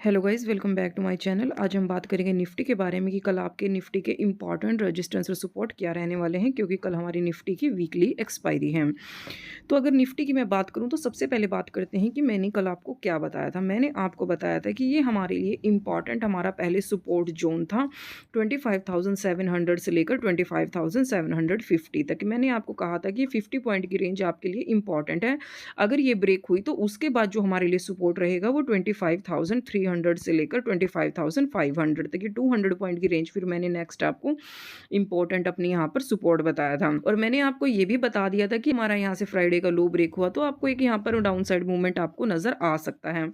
Hello guys, welcome back to my channel. आज हम बात करेंगे निफ्टी के बारे में कि कल आपके निफ्टी के इंपॉर्टेंट रेजिस्टेंस और सपोर्ट क्या रहने वाले हैं, क्योंकि कल हमारी निफ्टी की वीकली एक्सपायरी है। तो अगर निफ्टी की मैं बात करूं तो सबसे पहले बात करते हैं कि मैंने कल आपको क्या बताया था। मैंने आपको बताया था कि ये हमारे लिए इंपॉर्टेंट हमारा पहले सपोर्ट जोन था 25,700 से लेकर 25,750 तक। मैंने आपको कहा था कि 50 पॉइंट की रेंज आपके लिए इंपॉर्टेंट है। अगर ये ब्रेक हुई तो उसके बाद जो हमारे लिए सपोर्ट रहेगा वो 25,300 से लेकर 25,500 तक, ये 200 पॉइंट की रेंज फिर मैंने नेक्स्ट आपको इंपॉर्टेंट अपनी यहाँ पर सपोर्ट बताया था। और मैंने आपको ये भी बता दिया था कि हमारा यहाँ से फ्राइडे का लो ब्रेक हुआ तो आपको एक यहाँ पर डाउन साइड मूवमेंट आपको नजर आ सकता है।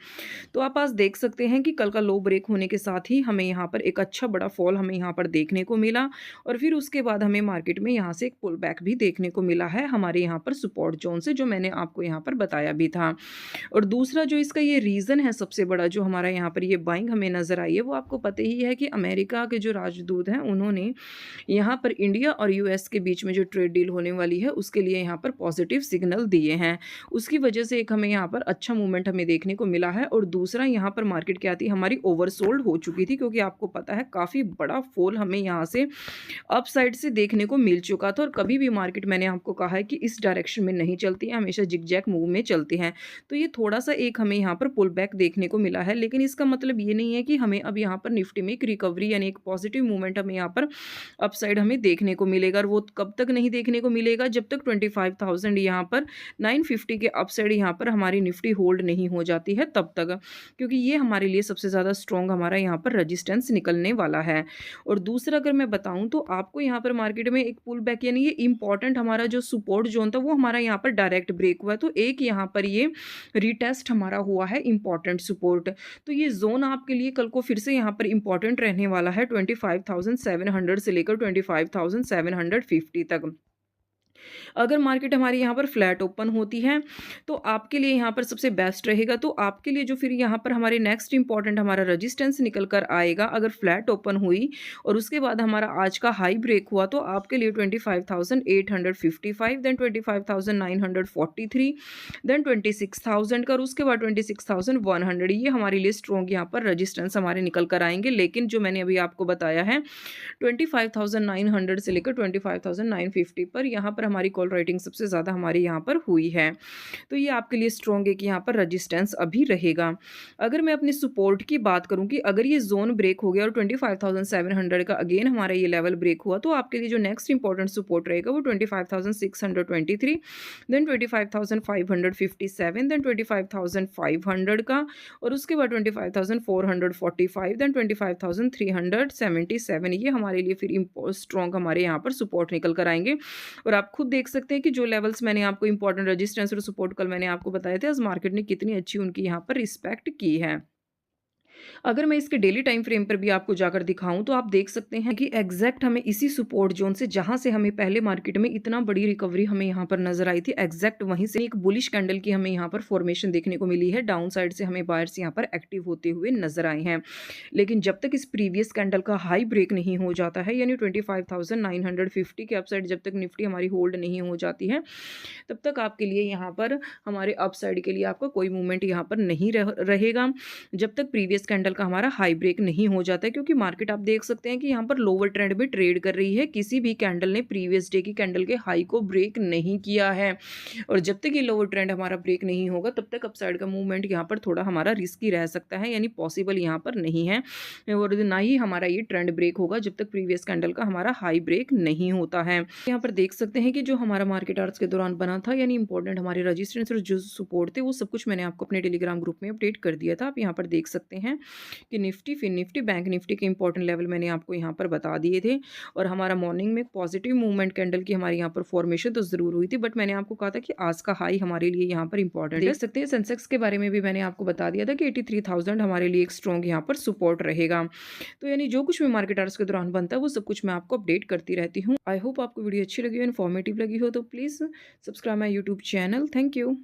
तो आप आज देख सकते हैं कि कल का लो ब्रेक होने के साथ ही हमें यहाँ पर एक अच्छा बड़ा फॉल हमें यहाँ पर देखने को मिला, और फिर उसके बाद हमें मार्केट में यहाँ से एक पुल बैक भी देखने को मिला है हमारे यहाँ पर सपोर्ट जोन से, जो मैंने आपको यहाँ पर बताया भी था। और दूसरा जो इसका ये रीज़न है सबसे बड़ा, जो हमारा यहाँ पर ये बाइंग हमें नज़र आई है, वो आपको पता ही है कि अमेरिका के जो राजदूत हैं उन्होंने यहाँ पर इंडिया और यूएस के बीच में जो ट्रेड डील होने वाली है उसके लिए यहाँ पर पॉजिटिव सिग्नल दिए हैं। उसकी वजह से एक हमें यहाँ पर अच्छा मूवमेंट हमें देखने को मिला है। और दूसरा, यहाँ पर मार्केट क्या थी, हमारी ओवरसोल्ड हो चुकी थी, क्योंकि आपको पता है काफ़ी बड़ा फॉल हमें यहाँ से अप साइड से देखने को मिल चुका था। और कभी भी मार्केट, मैंने आपको कहा है कि इस डायरेक्शन में नहीं चलती है, हमेशा जिगजैग मूव में चलती हैं। तो ये थोड़ा सा एक हमें यहाँ पर पुल बैक देखने को मिला है, लेकिन इसका मतलब ये नहीं है कि हमें अब यहाँ पर निफ्टी में एक रिकवरी यानी एक पॉजिटिव मूवमेंट हमें यहाँ पर अपसाइड हमें देखने को मिलेगा। और वो कब तक नहीं देखने को मिलेगा, जब तक 25,000 यहाँ पर 950 के अपसाइड यहाँ पर हमारी निफ्टी होल्ड नहीं हो जाती है तब तक, क्योंकि ये हमारे लिए सबसे ज़्यादा स्ट्रॉन्ग हमारा यहाँ पर रजिस्टेंस निकलने वाला है। और दूसरा अगर मैं बताऊं तो आपको यहाँ पर मार्केट में एक पुल बैक यानी ये इंपॉर्टेंट हमारा जो सपोर्ट जोन था वो हमारा यहाँ पर डायरेक्ट ब्रेक हुआ है, तो एक यहाँ पर ये रीटेस्ट हमारा हुआ है इंपॉर्टेंट सपोर्ट। तो ये जोन आपके लिए कल को फिर से यहाँ पर इंपॉर्टेंट रहने वाला है 25,700 से लेकर 25,750 तक। अगर मार्केट हमारी यहाँ पर फ्लैट ओपन होती है तो आपके लिए यहाँ पर सबसे बेस्ट रहेगा। तो आपके लिए जो फिर यहाँ पर हमारे नेक्स्ट इंपॉर्टेंट हमारा रजिस्टेंस निकल कर आएगा, अगर फ्लैट ओपन हुई और उसके बाद हमारा आज का हाई ब्रेक हुआ, तो आपके लिए 25,855, देन 25,943, देन 26,000 का, और उसके बाद 26,100, ये हमारे लिए स्ट्रॉन्ग यहाँ पर रजिस्टेंस हमारे निकल कर आएंगे। लेकिन जो मैंने अभी आपको बताया है 25,900 से लेकर 25,950 पर यहाँ पर हमारी कॉल राइटिंग सबसे ज़्यादा हमारी यहाँ पर हुई है। तो ये आपके लिए स्ट्रॉन्ग है कि यहाँ पर रजिस्टेंस अभी रहेगा। अगर मैं अपने सपोर्ट की बात करूँ कि अगर ये जोन ब्रेक हो गया और 25,700 का अगेन हमारा ये लेवल ब्रेक हुआ, तो आपके लिए जो नेक्स्ट इंपॉर्टेंट सपोर्ट रहेगा वो 25,623, देन 25,557, देन 25,500 का, और उसके बाद 25,445, देन 25,377, ये हमारे लिए फिर स्ट्रॉन्ग हमारे यहाँ पर सपोर्ट निकल कर आएंगे। और आप खुद देख सकते हैं कि जो लेवल्स मैंने आपको इंपॉर्टेंट रेजिस्टेंस और सपोर्ट कल मैंने आपको बताए थे, आज मार्केट ने कितनी अच्छी उनकी यहाँ पर रिस्पेक्ट की है। अगर मैं इसके डेली टाइम फ्रेम पर भी आपको जाकर दिखाऊं तो आप देख सकते हैं कि एग्जैक्ट हमें इसी सपोर्ट जोन से, जहां से हमें पहले मार्केट में इतना बड़ी रिकवरी हमें यहाँ पर नजर आई थी, एग्जैक्ट वहीं से एक बुलिश कैंडल की हमें यहाँ पर फॉर्मेशन देखने को मिली है। डाउन साइड से हमें बायर्स यहाँ पर एक्टिव होते हुए नजर आए हैं। लेकिन जब तक इस प्रीवियस कैंडल का हाई ब्रेक नहीं हो जाता है, यानी 25,950 के अपसाइड जब तक निफ्टी हमारी होल्ड नहीं हो जाती है, तब तक आपके लिए यहाँ पर हमारे अपसाइड के लिए आपका कोई मूवमेंट यहाँ पर नहीं रहेगा, जब तक प्रीवियस कैंडल का हमारा हाई ब्रेक नहीं हो जाता है। क्योंकि मार्केट आप देख सकते हैं कि यहाँ पर लोअर ट्रेंड में ट्रेड कर रही है, किसी भी कैंडल ने प्रीवियस डे की कैंडल के हाई को ब्रेक नहीं किया है। और जब तक ये लोअर ट्रेंड हमारा ब्रेक नहीं होगा तब तक अपसाइड का मूवमेंट यहाँ पर थोड़ा हमारा रिस्की रह सकता है, यानी पॉसिबल यहाँ पर नहीं है। और ना ही हमारा ये ट्रेंड ब्रेक होगा जब तक प्रीवियस कैंडल का हमारा हाई ब्रेक नहीं होता है। यहाँ पर देख सकते हैं कि जो हमारा मार्केट आवर्स के दौरान बना था, यानी इंपॉर्टेंट हमारे रजिस्टेंस और जो सपोर्ट थे, वो सब कुछ मैंने आपको अपने टेलीग्राम ग्रुप में अपडेट कर दिया था। आप यहाँ पर देख सकते हैं कि Nifty, fin Nifty, bank Nifty के इंपॉर्टेंट लेवल मैंने आपको यहाँ पर बता दिए थे। और हमारा मॉर्निंग में पॉजिटिव मूवमेंट कैंडल की हमारे यहाँ पर फॉर्मेशन तो जरूर हुई थी, बट मैंने आपको कहा था कि आज का हाई हमारे लिए यहाँ पर इंपॉर्टेंट है। देख सकते हैं सेंसेक्स के बारे में भी मैंने आपको बता दिया था कि 83,000 हमारे लिए एक स्ट्रॉन्ग यहाँ पर सपोर्ट रहेगा। तो यानी जो कुछ भी मार्केट आवर्स के दौरान बनता है वो सब कुछ मैं आपको अपडेट करती रहती हूँ। आई होप आपको वीडियो अच्छी लगी हो, इन्फॉर्मेटिव लगी हो, तो please subscribe my YouTube channel. Thank you.